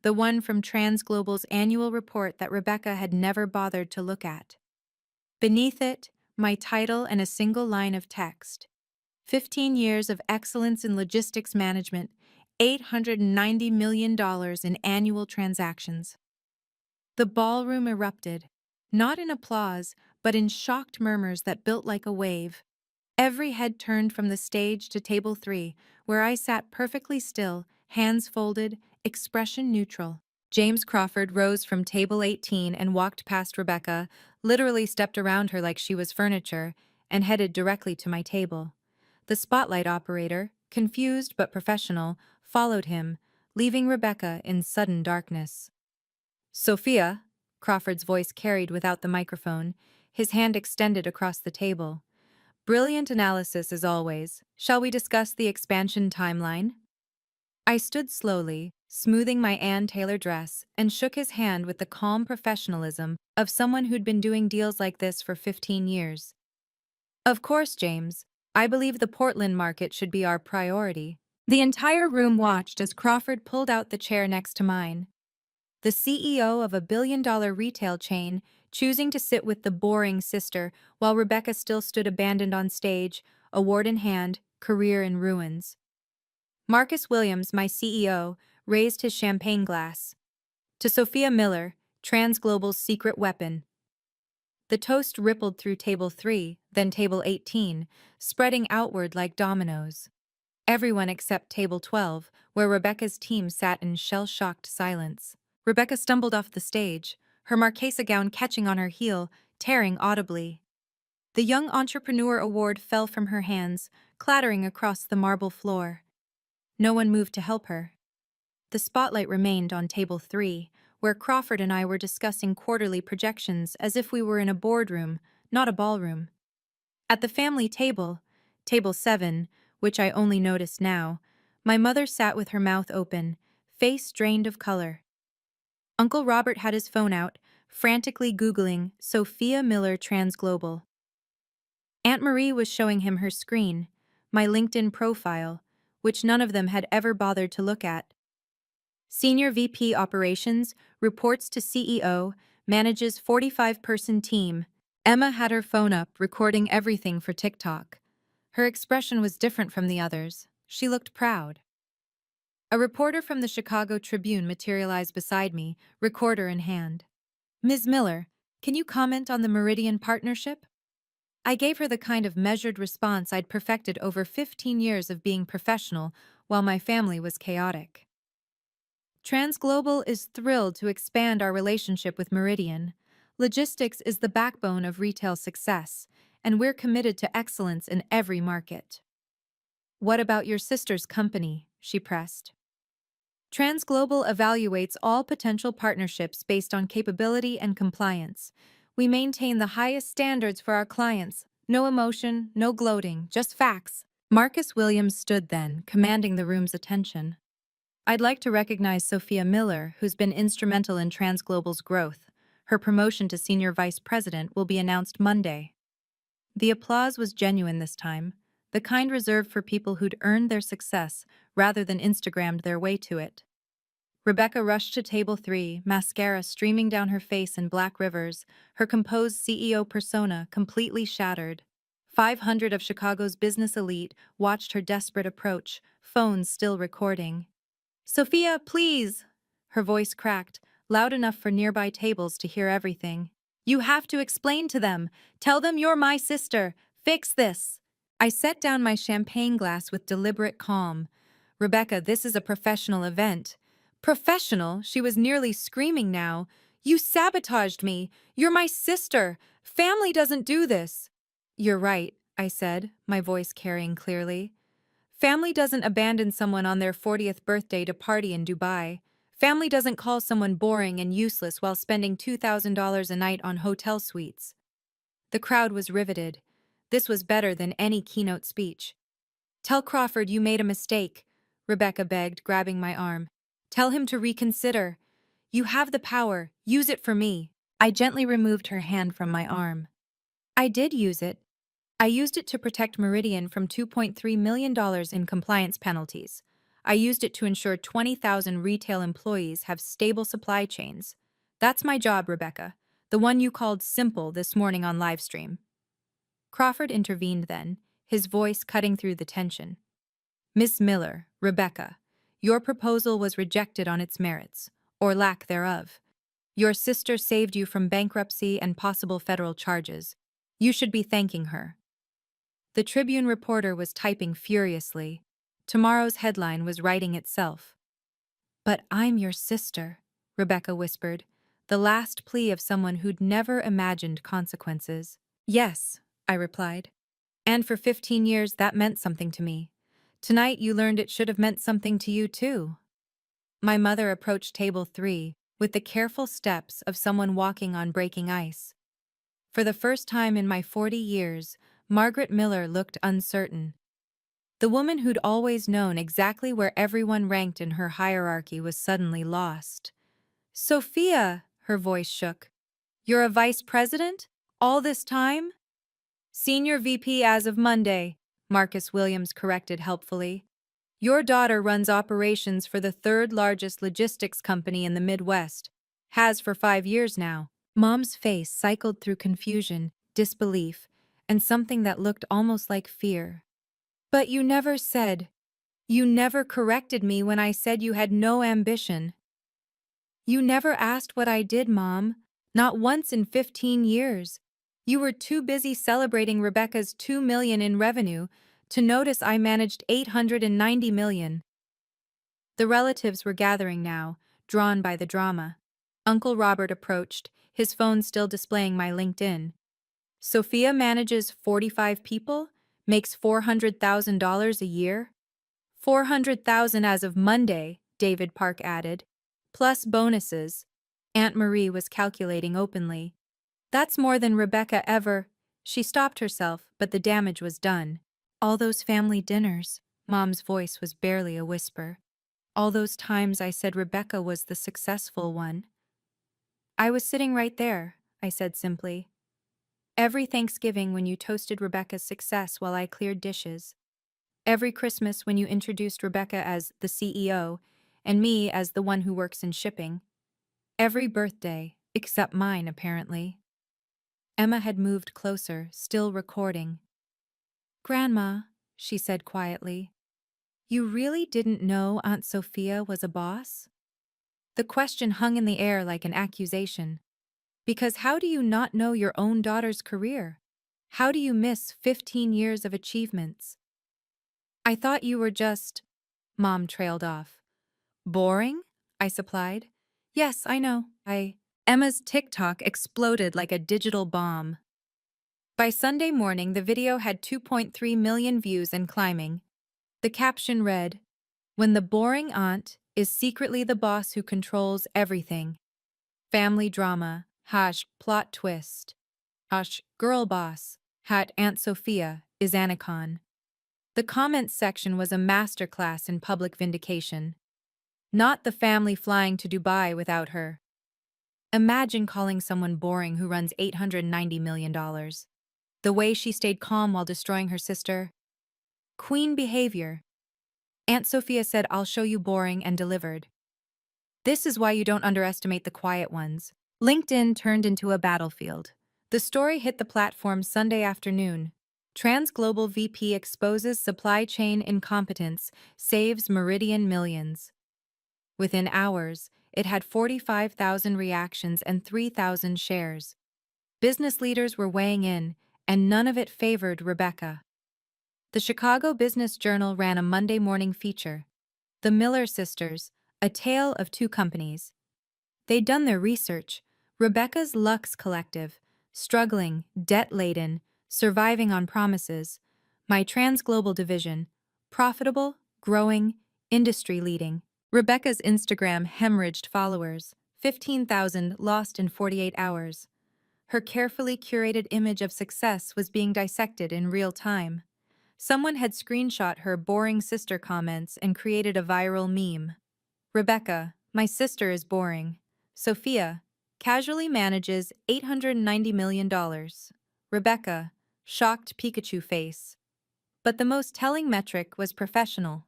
the one from TransGlobal's annual report that Rebecca had never bothered to look at. Beneath it, my title and a single line of text. 15 years of excellence in logistics management, $890 million in annual transactions. The ballroom erupted, not in applause, but in shocked murmurs that built like a wave. Every head turned from the stage to Table 3, where I sat perfectly still, hands folded, expression neutral. James Crawford rose from Table 18 and walked past Rebecca, literally stepped around her like she was furniture, and headed directly to my table. The spotlight operator, confused but professional, followed him, leaving Rebecca in sudden darkness. Sophia, Crawford's voice carried without the microphone, his hand extended across the table. Brilliant analysis as always. Shall we discuss the expansion timeline? I stood slowly, smoothing my Ann Taylor dress, and shook his hand with the calm professionalism of someone who'd been doing deals like this for 15 years. Of course, James. I believe the Portland market should be our priority. The entire room watched as Crawford pulled out the chair next to mine. The CEO of a billion-dollar retail chain, choosing to sit with the boring sister while Rebecca still stood abandoned on stage, award in hand, career in ruins. Marcus Williams, my CEO, raised his champagne glass. To Sophia Miller, TransGlobal's secret weapon. The toast rippled through table 3, then table 18, spreading outward like dominoes. Everyone except table 12, where Rebecca's team sat in shell-shocked silence. Rebecca stumbled off the stage, her Marchesa gown catching on her heel, tearing audibly. The Young Entrepreneur Award fell from her hands, clattering across the marble floor. No one moved to help her. The spotlight remained on table 3, where Crawford and I were discussing quarterly projections as if we were in a boardroom, not a ballroom. At the family table, table 7, which I only noticed now, my mother sat with her mouth open, face drained of color. Uncle Robert had his phone out, frantically Googling Sophia Miller TransGlobal. Aunt Marie was showing him her screen, my LinkedIn profile, which none of them had ever bothered to look at. Senior VP Operations, reports to CEO, manages 45-person team. Emma had her phone up, recording everything for TikTok. Her expression was different from the others. She looked proud. A reporter from the Chicago Tribune materialized beside me, recorder in hand. Ms. Miller, can you comment on the Meridian partnership? I gave her the kind of measured response I'd perfected over 15 years of being professional while my family was chaotic. TransGlobal is thrilled to expand our relationship with Meridian. Logistics is the backbone of retail success, and we're committed to excellence in every market. What about your sister's company? She pressed. TransGlobal evaluates all potential partnerships based on capability and compliance. We maintain the highest standards for our clients. No emotion, no gloating, just facts. Marcus Williams stood then, commanding the room's attention. I'd like to recognize Sophia Miller, who's been instrumental in TransGlobal's growth. Her promotion to senior vice president will be announced Monday. The applause was genuine this time, the kind reserved for people who'd earned their success rather than Instagrammed their way to it. Rebecca rushed to table 3, mascara streaming down her face in black rivers, her composed CEO persona completely shattered. 500 of Chicago's business elite watched her desperate approach, phones still recording. Sophia, please! Her voice cracked, loud enough for nearby tables to hear everything. You have to explain to them. Tell them you're my sister. Fix this. I set down my champagne glass with deliberate calm. Rebecca, this is a professional event. Professional? She was nearly screaming now. You sabotaged me. You're my sister. Family doesn't do this. You're right, I said, my voice carrying clearly. Family doesn't abandon someone on their 40th birthday to party in Dubai. Family doesn't call someone boring and useless while spending $2,000 a night on hotel suites. The crowd was riveted. This was better than any keynote speech. Tell Crawford you made a mistake, Rebecca begged, grabbing my arm. Tell him to reconsider. You have the power. Use it for me. I gently removed her hand from my arm. I did use it. I used it to protect Meridian from $2.3 million in compliance penalties. I used it to ensure 20,000 retail employees have stable supply chains. That's my job, Rebecca, the one you called simple this morning on livestream. Crawford intervened then, his voice cutting through the tension. Miss Miller, Rebecca, your proposal was rejected on its merits, or lack thereof. Your sister saved you from bankruptcy and possible federal charges. You should be thanking her. The Tribune reporter was typing furiously. Tomorrow's headline was writing itself. But I'm your sister, Rebecca whispered, the last plea of someone who'd never imagined consequences. Yes, I replied. And for 15 years, that meant something to me. Tonight, you learned it should have meant something to you, too. My mother approached table 3 with the careful steps of someone walking on breaking ice. For the first time in my 40 years, Margaret Miller looked uncertain. The woman who'd always known exactly where everyone ranked in her hierarchy was suddenly lost. Sophia, her voice shook. You're a vice president? All this time? Senior VP as of Monday, Marcus Williams corrected helpfully. Your daughter runs operations for the third largest logistics company in the Midwest. Has for 5 years now. Mom's face cycled through confusion, disbelief, and something that looked almost like fear. But you never said. You never corrected me when I said you had no ambition. You never asked what I did, Mom. Not once in 15 years. You were too busy celebrating Rebecca's $2 million in revenue to notice I managed $890 million. The relatives were gathering now, drawn by the drama. Uncle Robert approached, his phone still displaying my LinkedIn. Sophia manages 45 people, makes $400,000 a year. 400,000 as of Monday, David Park added, plus bonuses. Aunt Marie was calculating openly. That's more than Rebecca ever. She stopped herself, but the damage was done. All those family dinners, Mom's voice was barely a whisper. All those times I said Rebecca was the successful one. I was sitting right there, I said simply. Every Thanksgiving when you toasted Rebecca's success while I cleared dishes. Every Christmas when you introduced Rebecca as the CEO and me as the one who works in shipping. Every birthday, except mine, apparently. Emma had moved closer, still recording. Grandma, she said quietly, you really didn't know Aunt Sophia was a boss? The question hung in the air like an accusation. Because how do you not know your own daughter's career? How do you miss 15 years of achievements? I thought you were just... Mom trailed off. Boring? I supplied. Yes, I know. Emma's TikTok exploded like a digital bomb. By Sunday morning, the video had 2.3 million views and climbing. The caption read, When the boring aunt is secretly the boss who controls everything. Family drama, plot twist. Girl boss, Aunt Sophia is Anacon. The comments section was a masterclass in public vindication. Not the family flying to Dubai without her. Imagine calling someone boring who runs $890 million. The way she stayed calm while destroying her sister. Queen behavior. Aunt Sophia said, I'll show you boring, and delivered. This is why you don't underestimate the quiet ones. LinkedIn turned into a battlefield. The story hit the platform Sunday afternoon. Transglobal VP exposes supply chain incompetence, saves Meridian millions. Within hours, it had 45,000 reactions and 3,000 shares. Business leaders were weighing in, and none of it favored Rebecca. The Chicago Business Journal ran a Monday morning feature. The Miller Sisters, a tale of two companies. They'd done their research. Rebecca's Lux Collective, struggling, debt-laden, surviving on promises. My Transglobal division, profitable, growing, industry-leading. Rebecca's Instagram hemorrhaged followers, 15,000 lost in 48 hours. Her carefully curated image of success was being dissected in real time. Someone had screenshot her boring sister comments and created a viral meme. Rebecca, my sister is boring. Sophia, casually manages $890 million. Rebecca, shocked Pikachu face. But the most telling metric was professional.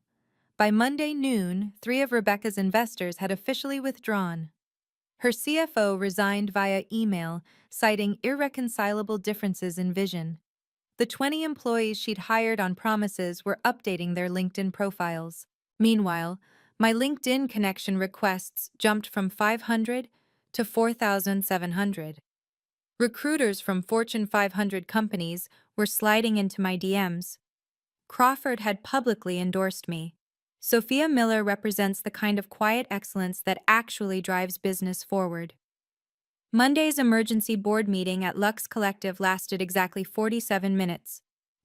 By Monday noon, 3 of Rebecca's investors had officially withdrawn. Her CFO resigned via email, citing irreconcilable differences in vision. The 20 employees she'd hired on promises were updating their LinkedIn profiles. Meanwhile, my LinkedIn connection requests jumped from 500 to 4,700. Recruiters from Fortune 500 companies were sliding into my DMs. Crawford had publicly endorsed me. Sophia Miller represents the kind of quiet excellence that actually drives business forward. Monday's emergency board meeting at Lux Collective lasted exactly 47 minutes.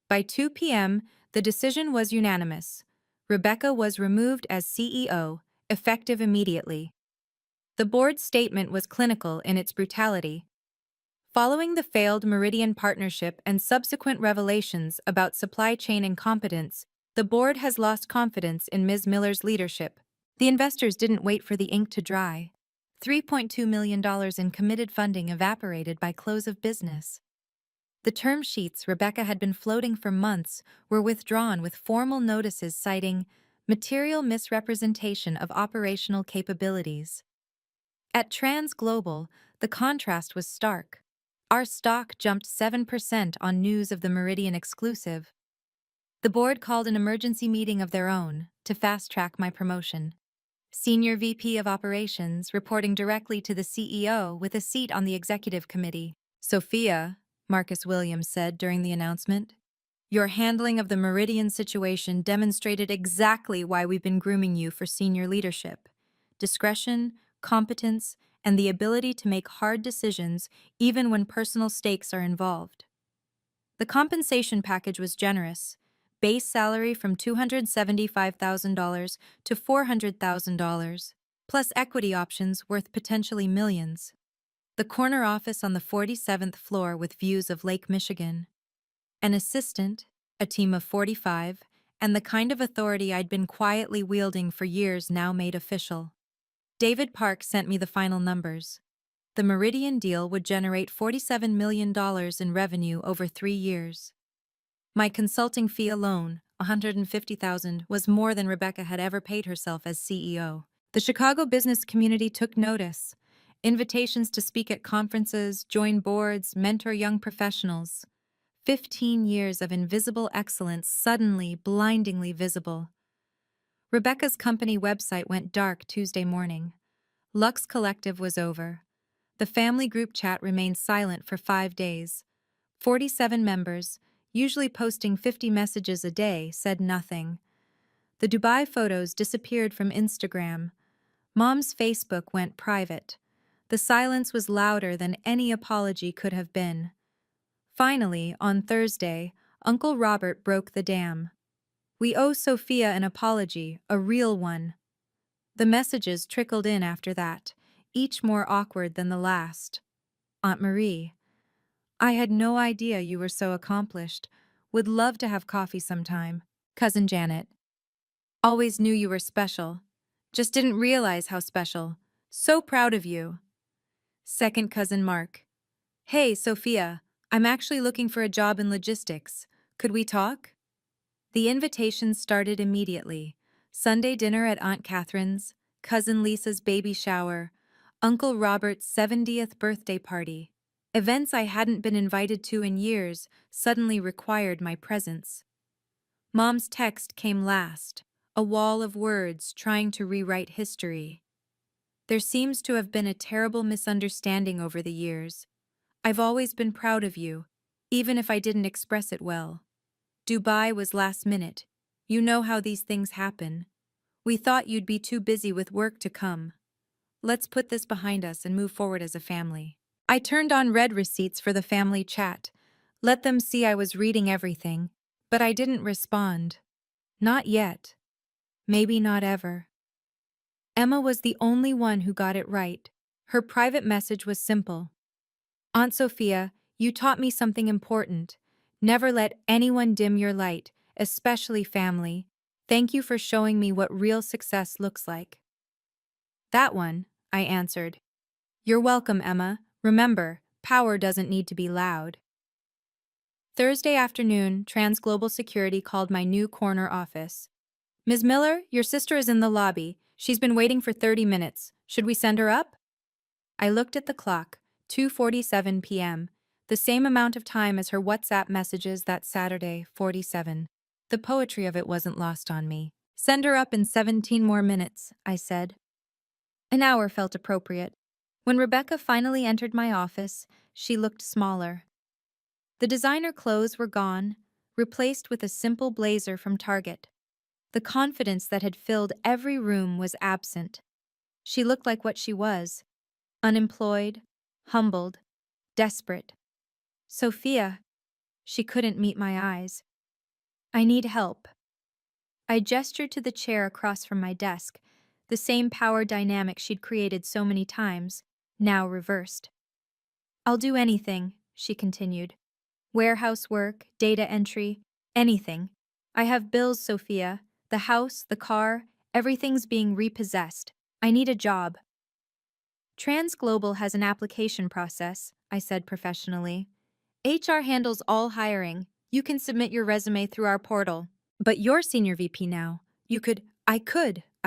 By 2 p.m., the decision was unanimous. Rebecca was removed as CEO, effective immediately. The board's statement was clinical in its brutality. Following the failed Meridian partnership and subsequent revelations about supply chain incompetence, the board has lost confidence in Ms. Miller's leadership. The investors didn't wait for the ink to dry. $3.2 million in committed funding evaporated by close of business. The term sheets Rebecca had been floating for months were withdrawn with formal notices citing material misrepresentation of operational capabilities. At Trans Global, the contrast was stark. Our stock jumped 7% on news of the Meridian exclusive. The board called an emergency meeting of their own to fast-track my promotion. Senior VP of Operations reporting directly to the CEO with a seat on the executive committee. Sophia, Marcus Williams said during the announcement, your handling of the Meridian situation demonstrated exactly why we've been grooming you for senior leadership. Discretion, competence, and the ability to make hard decisions even when personal stakes are involved. The compensation package was generous. Base salary from $275,000 to $400,000, plus equity options worth potentially millions. The corner office on the 47th floor with views of Lake Michigan. An assistant, a team of 45, and the kind of authority I'd been quietly wielding for years now made official. David Park sent me the final numbers. The Meridian deal would generate $47 million in revenue over 3 years. My consulting fee alone, $150,000, was more than Rebecca had ever paid herself as CEO. The Chicago business community took notice. Invitations to speak at conferences, join boards, mentor young professionals. 15 years of invisible excellence suddenly, blindingly visible. Rebecca's company website went dark Tuesday morning. Lux Collective was over. The family group chat remained silent for 5 days. 47 members, usually posting 50 messages a day, said nothing. The Dubai photos disappeared from Instagram. Mom's Facebook went private. The silence was louder than any apology could have been. Finally, on Thursday, Uncle Robert broke the dam. We owe Sophia an apology, a real one. The messages trickled in after that, each more awkward than the last. Aunt Marie, I had no idea you were so accomplished. Would love to have coffee sometime. Cousin Janet, always knew you were special. Just didn't realize how special. So proud of you. Second cousin Mark, hey, Sophia, I'm actually looking for a job in logistics. Could we talk? The invitations started immediately. Sunday dinner at Aunt Catherine's, Cousin Lisa's baby shower, Uncle Robert's 70th birthday party. Events I hadn't been invited to in years suddenly required my presence. Mom's text came last, a wall of words trying to rewrite history. There seems to have been a terrible misunderstanding over the years. I've always been proud of you, even if I didn't express it well. Dubai was last minute. You know how these things happen. We thought you'd be too busy with work to come. Let's put this behind us and move forward as a family. I turned on read receipts for the family chat. Let them see I was reading everything, but I didn't respond. Not yet. Maybe not ever. Emma was the only one who got it right. Her private message was simple. Aunt Sophia, you taught me something important. Never let anyone dim your light, especially family. Thank you for showing me what real success looks like. That one, I answered. You're welcome, Emma. Remember, power doesn't need to be loud. Thursday afternoon, Trans Global Security called my new corner office. Ms. Miller, your sister is in the lobby. She's been waiting for 30 minutes. Should we send her up? I looked at the clock, 2:47 p.m., the same amount of time as her WhatsApp messages that Saturday, 47. The poetry of it wasn't lost on me. Send her up in 17 more minutes, I said. An hour felt appropriate. When Rebecca finally entered my office, she looked smaller. The designer clothes were gone, replaced with a simple blazer from Target. The confidence that had filled every room was absent. She looked like what she was, unemployed, humbled, desperate. Sophia. She couldn't meet my eyes. I need help. I gestured to the chair across from my desk, the same power dynamic she'd created so many times, now reversed. I'll do anything, she continued. Warehouse work, data entry, anything. I have bills, Sophia. The house, the car, everything's being repossessed. I need a job. Transglobal has an application process, I said professionally. HR handles all hiring. You can submit your resume through our portal. But you're senior VP now. I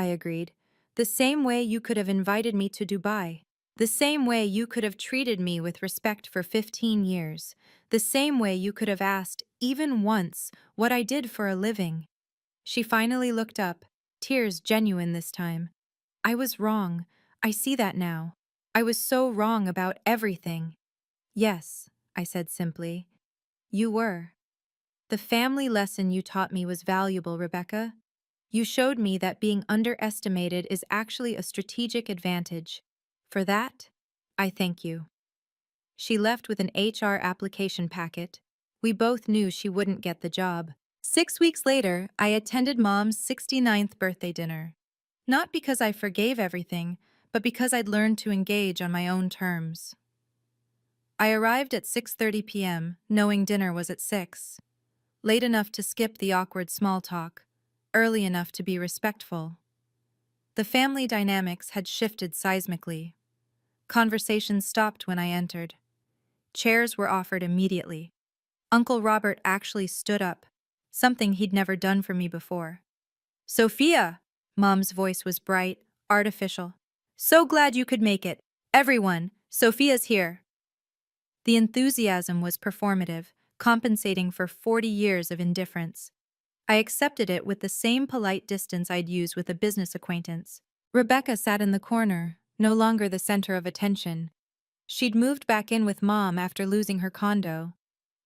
agreed. The same way you could have invited me to Dubai. The same way you could have treated me with respect for 15 years. The same way you could have asked, even once, what I did for a living. She finally looked up, tears genuine this time. I was wrong. I see that now. I was so wrong about everything. Yes, I said simply. You were. The family lesson you taught me was valuable, Rebecca. You showed me that being underestimated is actually a strategic advantage. For that, I thank you. She left with an HR application packet. We both knew she wouldn't get the job. 6 weeks later, I attended Mom's 69th birthday dinner. Not because I forgave everything, but because I'd learned to engage on my own terms. I arrived at 6:30 p.m., knowing dinner was at 6. Late enough to skip the awkward small talk, early enough to be respectful. The family dynamics had shifted seismically. Conversations stopped when I entered. Chairs were offered immediately. Uncle Robert actually stood up, something he'd never done for me before. Sophia! Mom's voice was bright, artificial. So glad you could make it. Everyone, Sophia's here. The enthusiasm was performative, compensating for 40 years of indifference. I accepted it with the same polite distance I'd use with a business acquaintance. Rebecca sat in the corner, no longer the center of attention. She'd moved back in with Mom after losing her condo.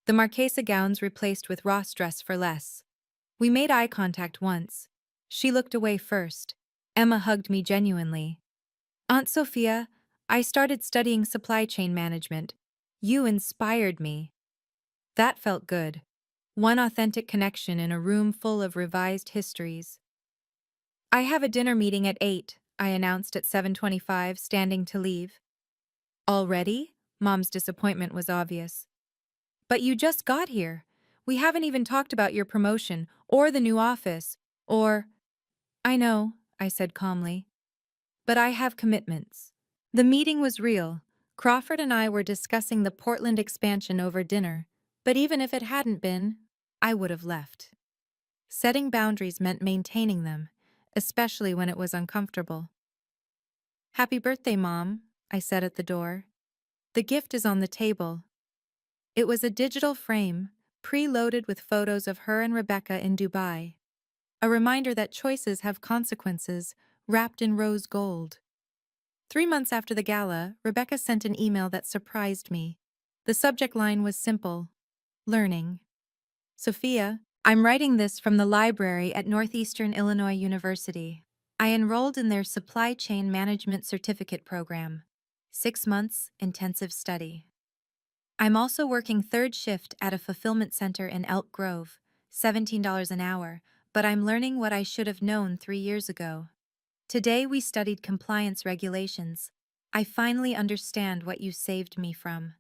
The Marchesa gowns replaced with Ross dress for less. We made eye contact once. She looked away first. Emma hugged me genuinely. Aunt Sophia, I started studying supply chain management. You inspired me. That felt good. One authentic connection in a room full of revised histories. I have a dinner meeting at 8, I announced at 7:25, standing to leave. Already? Mom's disappointment was obvious. But you just got here. We haven't even talked about your promotion, or the new office, or… I know, I said calmly. But I have commitments. The meeting was real. Crawford and I were discussing the Portland expansion over dinner. But even if it hadn't been, I would have left. Setting boundaries meant maintaining them, especially when it was uncomfortable. Happy birthday, Mom, I said at the door. The gift is on the table. It was a digital frame, preloaded with photos of her and Rebecca in Dubai. A reminder that choices have consequences, wrapped in rose gold. 3 months after the gala, Rebecca sent an email that surprised me. The subject line was simple: learning. Sophia, I'm writing this from the library at Northeastern Illinois University. I enrolled in their Supply Chain Management Certificate program. 6 months intensive study. I'm also working third shift at a fulfillment center in Elk Grove, $17 an hour, but I'm learning what I should have known 3 years ago. Today we studied compliance regulations. I finally understand what you saved me from.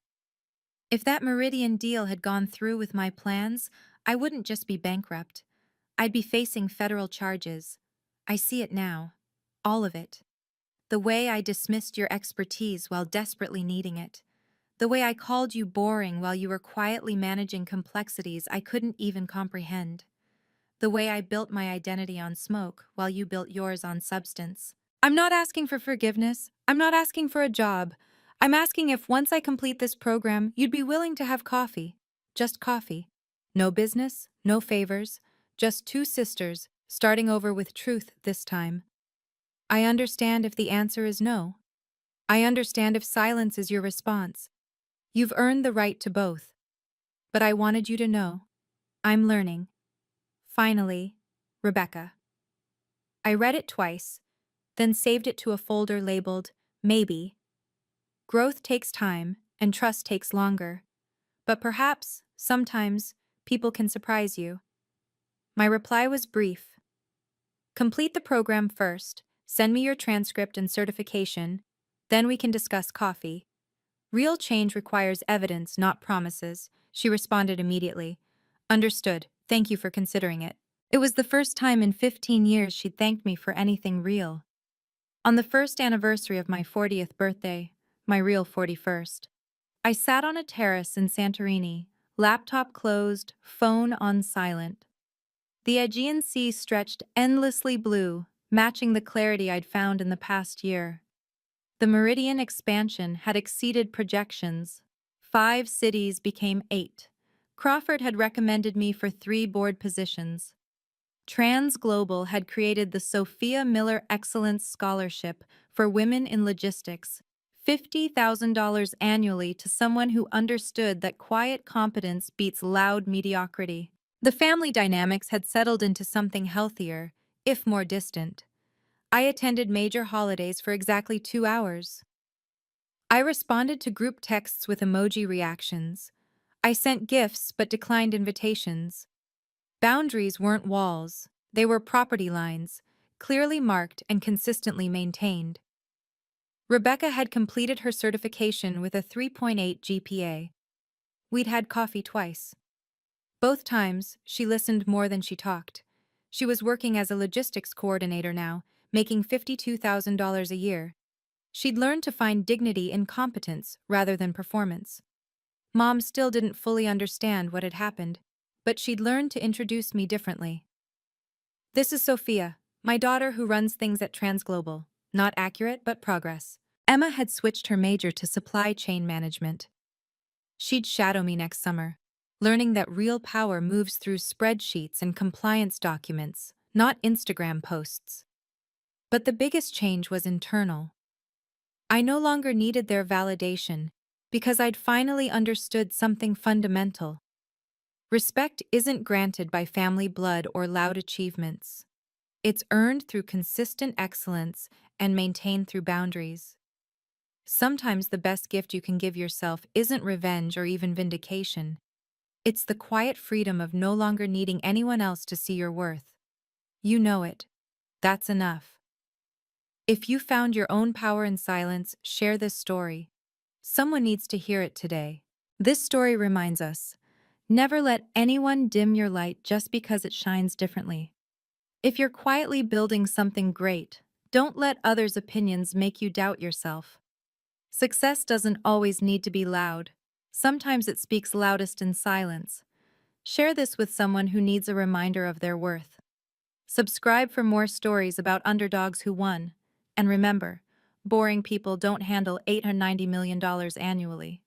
If that Meridian deal had gone through with my plans, I wouldn't just be bankrupt. I'd be facing federal charges. I see it now. All of it. The way I dismissed your expertise while desperately needing it. The way I called you boring while you were quietly managing complexities I couldn't even comprehend. The way I built my identity on smoke while you built yours on substance. I'm not asking for forgiveness. I'm not asking for a job. I'm asking if once I complete this program, you'd be willing to have coffee. Just coffee. No business, no favors, just two sisters, starting over with truth this time. I understand if the answer is no. I understand if silence is your response. You've earned the right to both. But I wanted you to know. I'm learning. Finally, Rebecca. I read it twice, then saved it to a folder labeled Maybe. Growth takes time, and trust takes longer. But perhaps, sometimes, people can surprise you. My reply was brief. Complete the program first, send me your transcript and certification, then we can discuss coffee. Real change requires evidence, not promises, she responded immediately. Understood. Thank you for considering it. It was the first time in 15 years she'd thanked me for anything real. On the first anniversary of my 40th birthday, my real 41st, I sat on a terrace in Santorini, laptop closed, phone on silent. The Aegean Sea stretched endlessly blue, matching the clarity I'd found in the past year. The Meridian expansion had exceeded projections. 5 cities became 8. Crawford had recommended me for 3 board positions. TransGlobal had created the Sophia Miller Excellence Scholarship for Women in Logistics, $50,000 annually to someone who understood that quiet competence beats loud mediocrity. The family dynamics had settled into something healthier, if more distant. I attended major holidays for exactly 2 hours. I responded to group texts with emoji reactions. I sent gifts but declined invitations. Boundaries weren't walls, they were property lines, clearly marked and consistently maintained. Rebecca had completed her certification with a 3.8 GPA. We'd had coffee twice. Both times, she listened more than she talked. She was working as a logistics coordinator now, making $52,000 a year. She'd learned to find dignity in competence rather than performance. Mom still didn't fully understand what had happened, but she'd learned to introduce me differently. This is Sophia, my daughter who runs things at TransGlobal. Not accurate, but progress. Emma had switched her major to supply chain management. She'd shadow me next summer, learning that real power moves through spreadsheets and compliance documents, not Instagram posts. But the biggest change was internal. I no longer needed their validation because I'd finally understood something fundamental. Respect isn't granted by family blood or loud achievements. It's earned through consistent excellence and maintained through boundaries. Sometimes the best gift you can give yourself isn't revenge or even vindication. It's the quiet freedom of no longer needing anyone else to see your worth. You know it. That's enough. If you found your own power in silence, share this story. Someone needs to hear it today. This story reminds us, never let anyone dim your light just because it shines differently. If you're quietly building something great, don't let others' opinions make you doubt yourself. Success doesn't always need to be loud. Sometimes it speaks loudest in silence. Share this with someone who needs a reminder of their worth. Subscribe for more stories about underdogs who won. And remember, boring people don't handle $890 million annually.